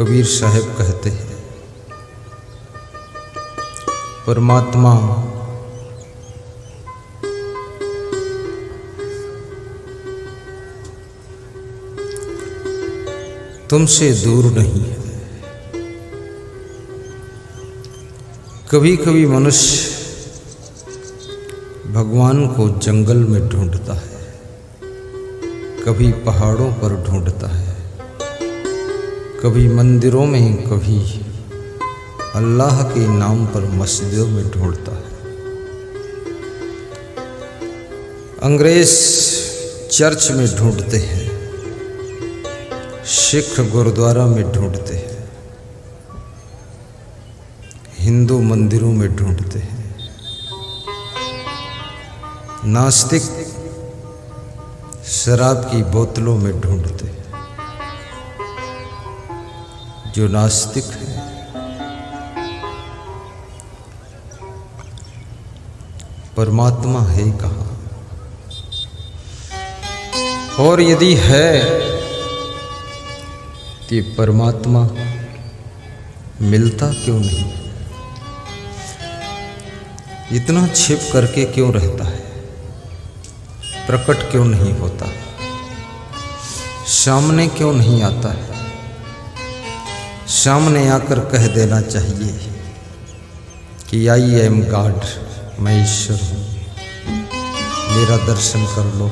कबीर साहब कहते हैं, परमात्मा तुमसे दूर नहीं है। कभी कभी मनुष्य भगवान को जंगल में ढूंढता है, कभी पहाड़ों पर ढूंढता है, कभी मंदिरों में, कभी अल्लाह के नाम पर मस्जिदों में ढूंढता है। अंग्रेज चर्च में ढूंढते हैं, सिख गुरुद्वारा में ढूंढते हैं, हिंदू मंदिरों में ढूंढते हैं, नास्तिक शराब की बोतलों में ढूंढते हैं। जो नास्तिक है परमात्मा है कहाँ, और यदि है तो ये परमात्मा मिलता क्यों नहीं, इतना छिप करके क्यों रहता है, प्रकट क्यों नहीं होता, सामने क्यों नहीं आता है। सामने आकर कह देना चाहिए कि आई एम गॉड, मैं ईश्वर हूँ, मेरा दर्शन कर लो।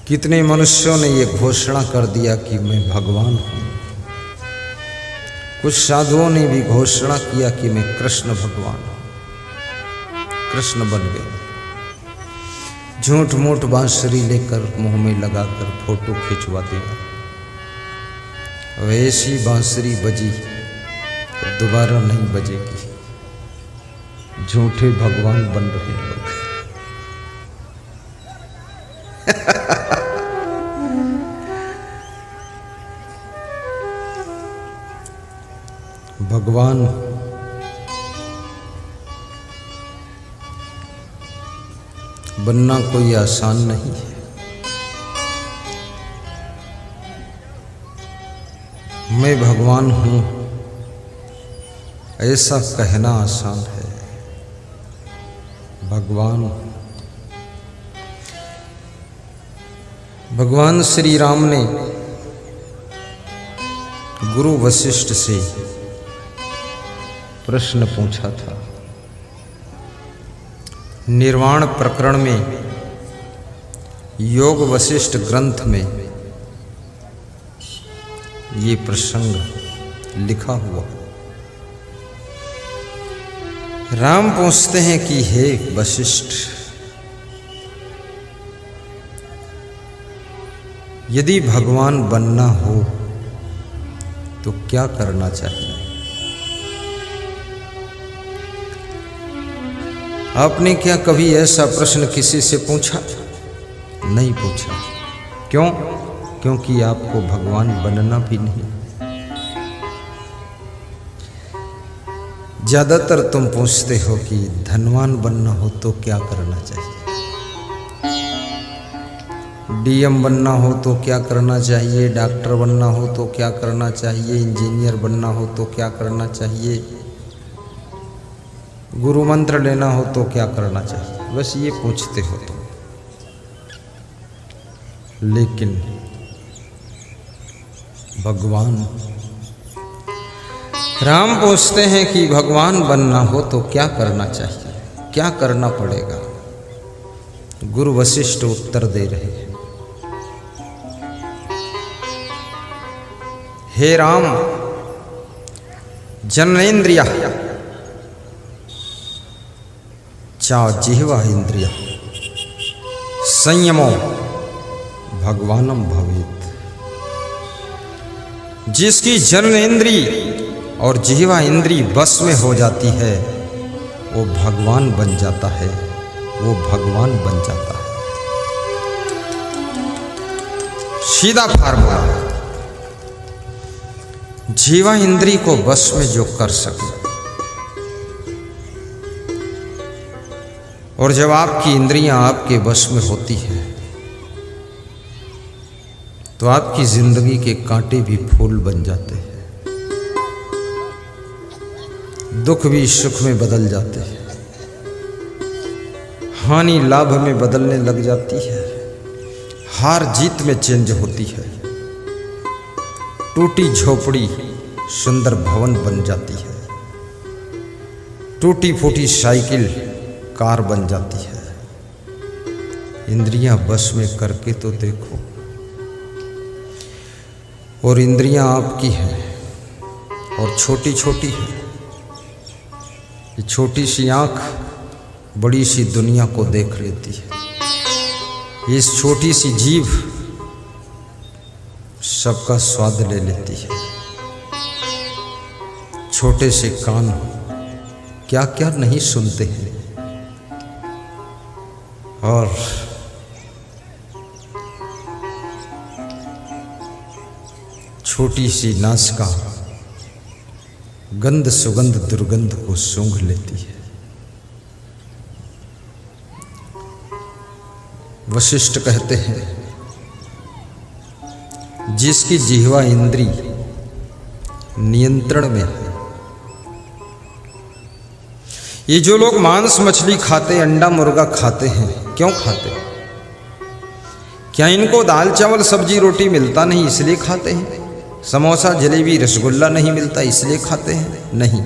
कितने मनुष्यों ने ये घोषणा कर दिया कि मैं भगवान हूँ। कुछ साधुओं ने भी घोषणा किया कि मैं कृष्ण भगवान हूँ, कृष्ण बन गए। झूठ मूठ बांसुरी लेकर मुंह में लगाकर फोटो खिंचवा दिया। वैसी बांसुरी बजी दोबारा नहीं बजेगी। झूठे भगवान बन रहे लोग। भगवान बनना कोई आसान नहीं है। मैं भगवान हूँ ऐसा कहना आसान है। भगवान श्री राम ने गुरु वशिष्ठ से प्रश्न पूछा था। निर्वाण प्रकरण में, योग वशिष्ठ ग्रंथ में ये प्रसंग लिखा हुआ। राम पूछते हैं कि हे वशिष्ठ, यदि भगवान बनना हो तो क्या करना चाहिए? आपने क्या कभी ऐसा प्रश्न किसी से पूछा? नहीं पूछा। क्यों? क्योंकि आपको भगवान बनना भी नहीं। ज्यादातर तुम पूछते हो कि धनवान बनना हो तो क्या करना चाहिए, डीएम बनना हो तो क्या करना चाहिए, डॉक्टर बनना हो तो क्या करना चाहिए, इंजीनियर बनना हो तो क्या करना चाहिए, गुरु मंत्र लेना हो तो क्या करना चाहिए। बस ये पूछते हो तुम। लेकिन भगवान, राम पूछते हैं कि भगवान बनना हो तो क्या करना चाहिए, क्या करना पड़ेगा। गुरु वशिष्ठ उत्तर दे रहे हैं, हे राम, जननेन्द्रिया चा जिह्वा इंद्रिया संयमो भगवानम भवेत। जिसकी जननेन्द्री और जिह्वा इंद्री बस में हो जाती है वो भगवान बन जाता है, वो भगवान बन जाता है। सीधा फार्मूला। जिह्वा इंद्री को बस में जो कर सके और जब आपकी इंद्रियां आपके वश में होती हैं तो आपकी जिंदगी के कांटे भी फूल बन जाते हैं, दुख भी सुख में बदल जाते हैं, हानि लाभ में बदलने लग जाती है, हार जीत में चेंज होती है, टूटी झोपड़ी सुंदर भवन बन जाती है, टूटी फूटी साइकिल कार बन जाती है। इंद्रियां बस में करके तो देखो। और इंद्रियां आपकी हैं और छोटी छोटी है। ये छोटी सी आंख बड़ी सी दुनिया को देख लेती है। इस छोटी सी जीभ सबका स्वाद ले लेती है। छोटे से कान क्या क्या नहीं सुनते हैं। और छोटी सी नासिका गंध सुगंध दुर्गंध को सूंघ लेती है। वशिष्ठ कहते हैं जिसकी जिह्वा इंद्री नियंत्रण में है। ये जो लोग मांस मछली खाते, अंडा मुर्गा खाते हैं, क्यों खाते हैं? क्या इनको दाल चावल सब्जी रोटी मिलता नहीं इसलिए खाते हैं? समोसा जलेबी रसगुल्ला नहीं मिलता इसलिए खाते हैं? नहीं।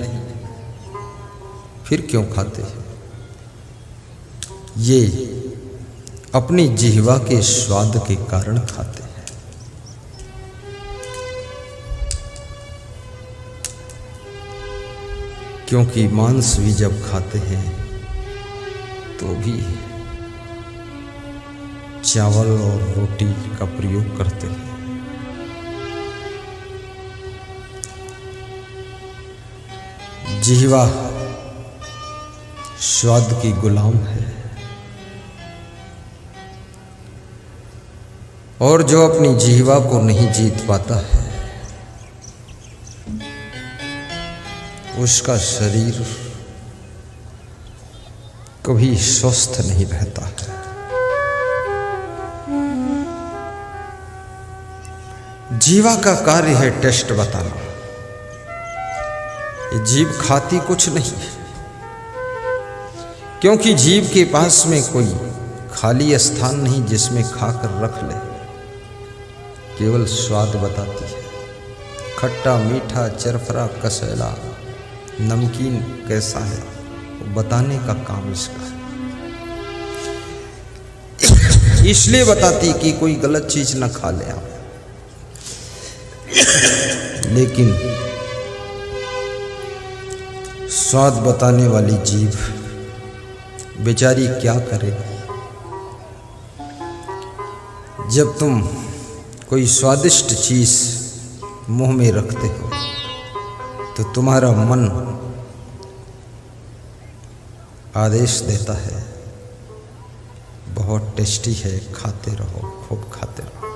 फिर क्यों खाते हैं? ये अपनी जिह्वा के स्वाद के कारण खाते हैं। क्योंकि मांस भी जब खाते हैं तो भी चावल और रोटी का प्रयोग करते हैं। जिह्वा स्वाद की गुलाम है। और जो अपनी जिह्वा को नहीं जीत पाता है उसका शरीर कभी स्वस्थ नहीं रहता है। जीवा का कार्य है टेस्ट बताना। ये जीभ खाती कुछ नहीं, क्योंकि जीभ के पास में कोई खाली स्थान नहीं जिसमें खाकर रख ले। केवल स्वाद बताती है। खट्टा मीठा चरफरा कसैला नमकीन कैसा है वो बताने का काम इसका है। इसलिए बताती कि कोई गलत चीज ना खा ले आप। लेकिन स्वाद बताने वाली जीभ बेचारी क्या करे? जब तुम कोई स्वादिष्ट चीज मुंह में रखते हो तो तुम्हारा मन आदेश देता है बहुत टेस्टी है, खाते रहो, खूब खाते रहो।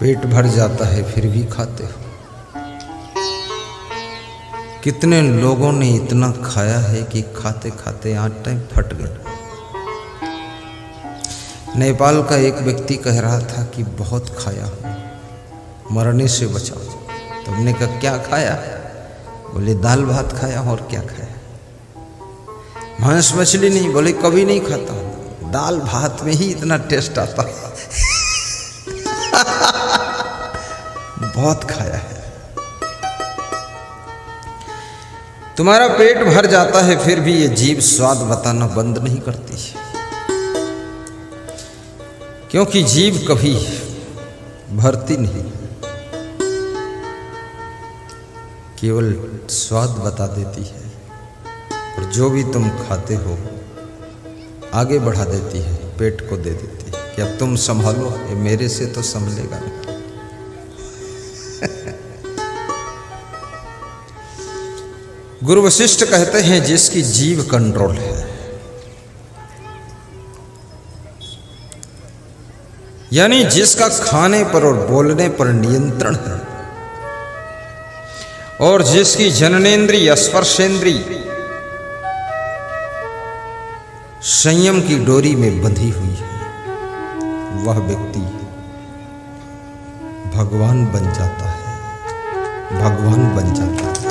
पेट भर जाता है फिर भी खाते हो। कितने लोगों ने इतना खाया है कि खाते खाते आंटें फट गए। नेपाल का एक व्यक्ति कह रहा था कि बहुत खाया, मरने से बचा। तो हमने कहा क्या खाया? बोले दाल भात खाया। और क्या खाया? मांस मछली नहीं। बोले कभी नहीं खाता, दाल भात में ही इतना टेस्ट आता है। बहुत खाया है। तुम्हारा पेट भर जाता है फिर भी ये जीभ स्वाद बताना बंद नहीं करती, क्योंकि जीभ कभी भरती नहीं, केवल स्वाद बता देती है। और जो भी तुम खाते हो आगे बढ़ा देती है, पेट को दे देती है कि अब तुम संभालो, ये मेरे से तो संभलेगा नहीं। गुरु वशिष्ठ कहते हैं जिसकी जीभ कंट्रोल है, यानी जिसका खाने पर और बोलने पर नियंत्रण है, और जिसकी जननेन्द्रिय स्पर्शेंद्रिय संयम की डोरी में बंधी हुई है, वह व्यक्ति भगवान बन जाता है, भगवान बन जाता है।